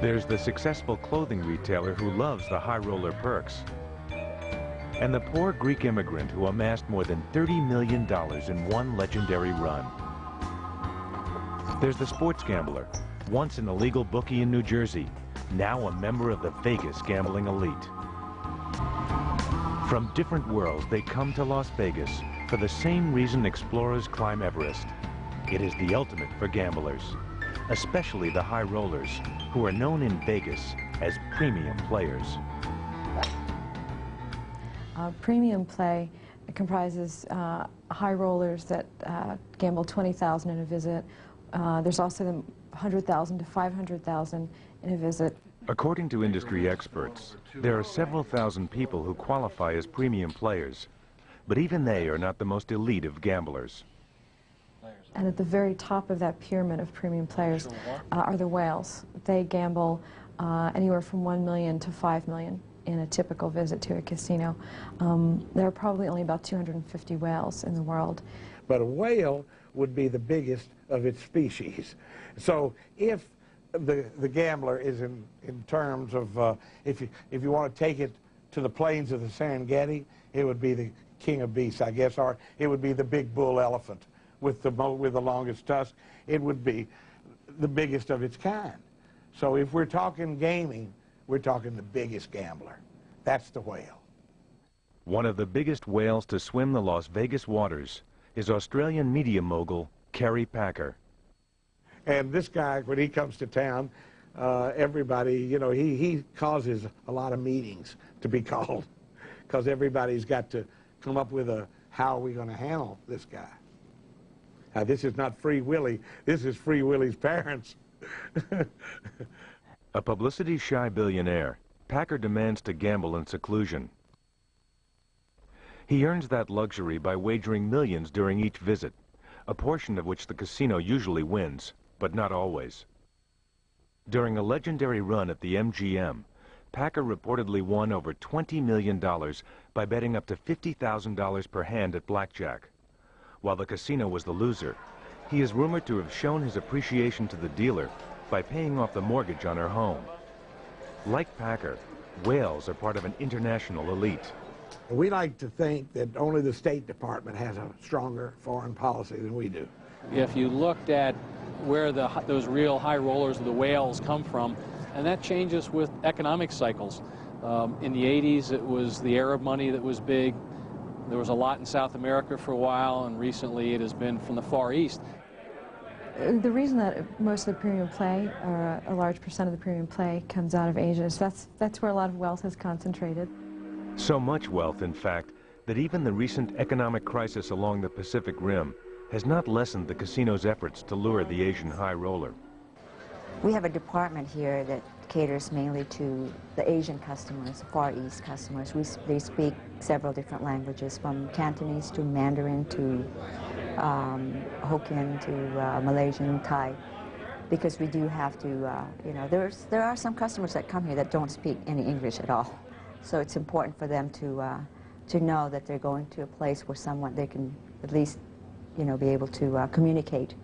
There's the successful clothing retailer who loves the high roller perks. And the poor Greek immigrant who amassed more than $30 million in one legendary run. There's the sports gambler, once an illegal bookie in New Jersey, now a member of the Vegas gambling elite. From different worlds, they come to Las Vegas for the same reason explorers climb Everest. It is the ultimate for gamblers, especially the high rollers, who are known in Vegas as premium players. Premium play comprises high rollers that gamble $20,000 in a visit. There's also the $100,000 to $500,000 in a visit. According to industry experts, there are several thousand people who qualify as premium players, but even they are not the most elite of gamblers. And at the very top of that pyramid of premium players are the whales. They gamble anywhere from $1 million to $5 million in a typical visit to a casino. There are probably only about 250 whales in the world. But a whale would be the biggest of its species. So if the gambler is in terms of, if you want to take it to the plains of the Serengeti, it would be the king of beasts, I guess, or it would be the big bull elephant with the longest tusk. It would be the biggest of its kind. So if we're talking gaming, we're talking the biggest gambler. That's the whale. One of the biggest whales to swim the Las Vegas waters is Australian media mogul Kerry Packer. And this guy, when he comes to town, everybody, you know, he causes a lot of meetings to be called because everybody's got to come up with a, how are we going to handle this guy? This is not Free Willy, this is Free Willy's parents. A publicity-shy billionaire, Packer demands to gamble in seclusion. He earns that luxury by wagering millions during each visit, a portion of which the casino usually wins, but not always. During a legendary run at the MGM, Packer reportedly won over $20 million by betting up to $50,000 per hand at blackjack. While the casino was the loser, he is rumored to have shown his appreciation to the dealer by paying off the mortgage on her home. Like Packer, whales are part of an international elite. We like to think that only the State Department has a stronger foreign policy than we do. If you looked at where those real high rollers of the whales come from, and that changes with economic cycles. In the 80s, it was the Arab money that was big. There was a lot in South America for a while, and recently it has been from the Far East. The reason that most of the premium play, or a large percent of the premium play, comes out of Asia is that's where a lot of wealth is concentrated. So much wealth, in fact, that even the recent economic crisis along the Pacific Rim has not lessened the casino's efforts to lure the Asian high roller. We have a department here that caters mainly to the Asian customers, Far East customers. They speak several different languages, from Cantonese to Mandarin to Hokkien to Malaysian, Thai, because we do have to, you know, there are some customers that come here that don't speak any English at all. So it's important for them to know that they're going to a place where they can at least, you know, be able to communicate.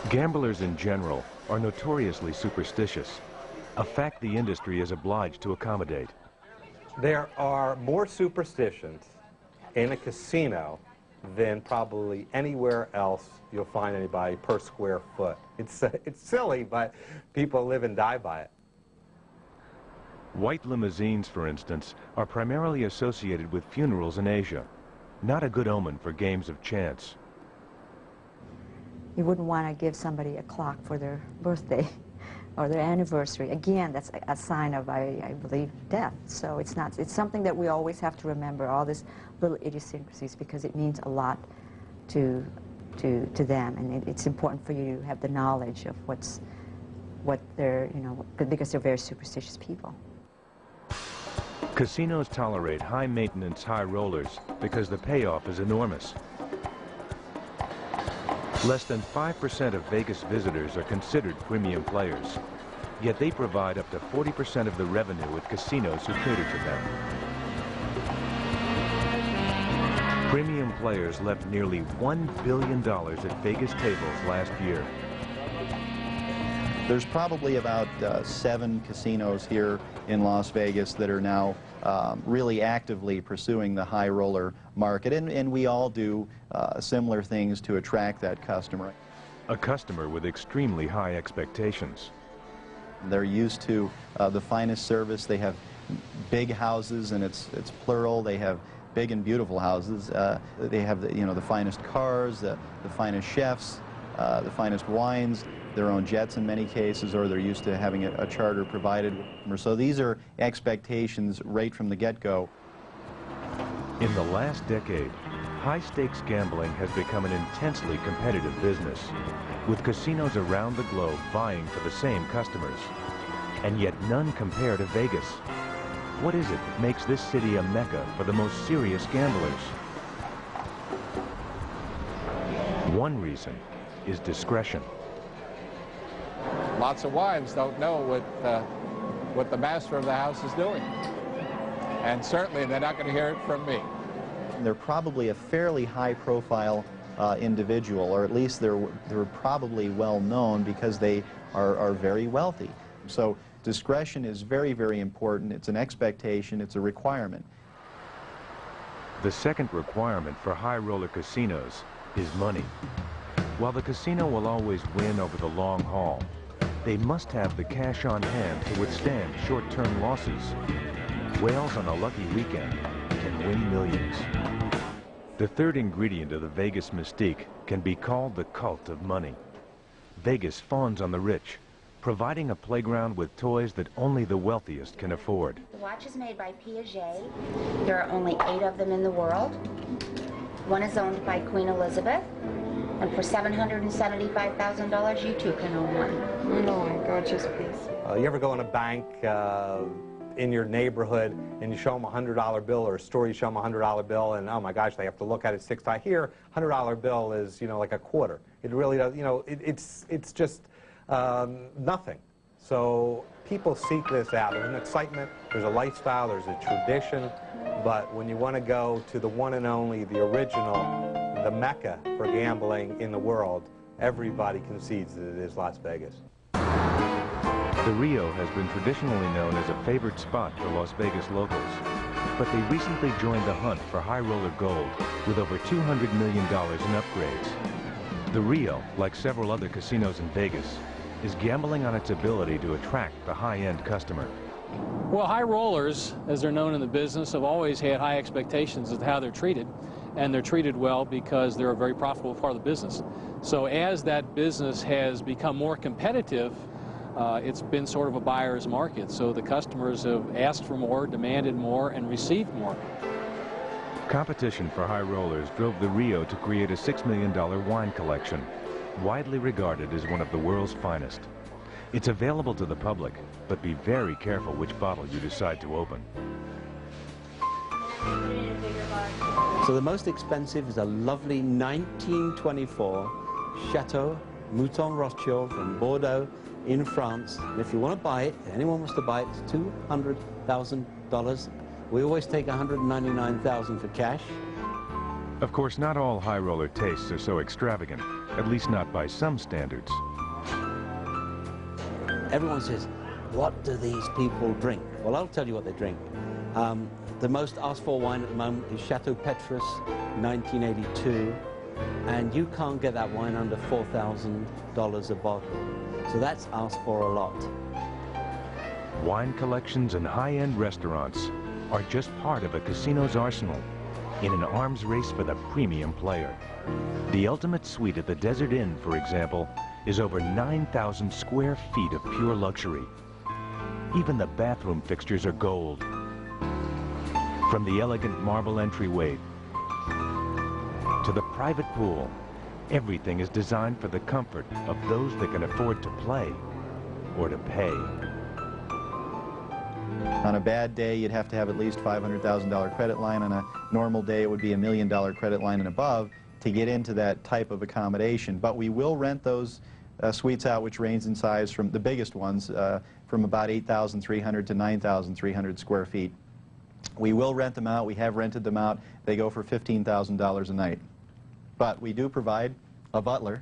Gamblers in general are notoriously superstitious, a fact the industry is obliged to accommodate. There are more superstitions in a casino than probably anywhere else you'll find anybody per square foot. It's silly, but people live and die by it. White limousines, for instance, are primarily associated with funerals in Asia. Not a good omen for games of chance. You wouldn't want to give somebody a clock for their birthday or their anniversary. Again, that's a sign of, I believe, death. So it's something that we always have to remember, all these little idiosyncrasies, because it means a lot to them, and it's important for you to have the knowledge of what they're, you know, because they're very superstitious people. Casinos tolerate high-maintenance high rollers because the payoff is enormous. Less than 5% of Vegas visitors are considered premium players, yet they provide up to 40% of the revenue at casinos who cater to them. Premium players left nearly $1 billion at Vegas tables last year. There's probably about 7 casinos here in Las Vegas that are now really actively pursuing the high roller market, and we all do similar things to attract that customer. A customer with extremely high expectations. They're used to the finest service. They have big houses, and it's plural. They have big and beautiful houses. They have the finest cars, the finest chefs, the finest wines, their own jets in many cases, or they're used to having a charter provided. So these are expectations right from the get-go. In the last decade, high-stakes gambling has become an intensely competitive business, with casinos around the globe vying for the same customers. And yet none compare to Vegas. What is it that makes this city a mecca for the most serious gamblers? One reason is discretion. Lots of wives don't know what the master of the house is doing. And certainly they're not going to hear it from me. They're probably a fairly high-profile individual, or at least they're probably well known because they are very wealthy. So discretion is very, very important. It's an expectation. It's a requirement. The second requirement for high roller casinos is money. While the casino will always win over the long haul, they must have the cash on hand to withstand short-term losses. Whales on a lucky weekend can win millions. The third ingredient of the Vegas mystique can be called the cult of money. Vegas fawns on the rich, providing a playground with toys that only the wealthiest can afford. The watch is made by Piaget. There are only 8 of them in the world. One is owned by Queen Elizabeth. And for $775,000, you too can own one. Oh my gorgeous piece. You ever go in a bank in your neighborhood and you show them a $100 bill, or a store, you show them a $100 bill, and oh my gosh, they have to look at it 6 times. Here, $100 bill is, like a quarter. It really does, it's just nothing. So people seek this out. There's an excitement, there's a lifestyle, there's a tradition, but when you want to go to the one and only, the original, the mecca for gambling in the world, everybody concedes that it is Las Vegas. The Rio has been traditionally known as a favored spot for Las Vegas locals, but they recently joined the hunt for high roller gold with over $200 million in upgrades. The Rio, like several other casinos in Vegas, is gambling on its ability to attract the high-end customer. Well, high rollers, as they're known in the business, have always had high expectations of how they're treated, and they're treated well because they're a very profitable part of the business. So as that business has become more competitive, it's been sort of a buyer's market. So the customers have asked for more, demanded more, and received more. Competition for high rollers drove the Rio to create a $6 million wine collection, widely regarded as one of the world's finest. It's available to the public, but be very careful which bottle you decide to open. So the most expensive is a lovely 1924 Chateau Mouton Rothschild from Bordeaux in France. And if you want to buy it, if anyone wants to buy it, it's $200,000. We always take $199,000 for cash. Of course, not all high roller tastes are so extravagant, at least not by some standards. Everyone says, what do these people drink? Well, I'll tell you what they drink. The most asked for wine at the moment is Chateau Petrus 1982, and you can't get that wine under $4,000 a bottle. So that's asked for a lot. Wine collections and high-end restaurants are just part of a casino's arsenal in an arms race for the premium player. The ultimate suite at the Desert Inn, for example, is over 9,000 square feet of pure luxury. Even the bathroom fixtures are gold. From the elegant marble entryway to the private pool, everything is designed for the comfort of those that can afford to play or to pay. On a bad day, you'd have to have at least $500,000 credit line. On a normal day, it would be $1 million credit line and above to get into that type of accommodation. But we will rent those suites out, which range in size from the biggest ones, from about 8,300 to 9,300 square feet. We will rent them out. We have rented them out. They go for $15,000 a night. But we do provide a butler.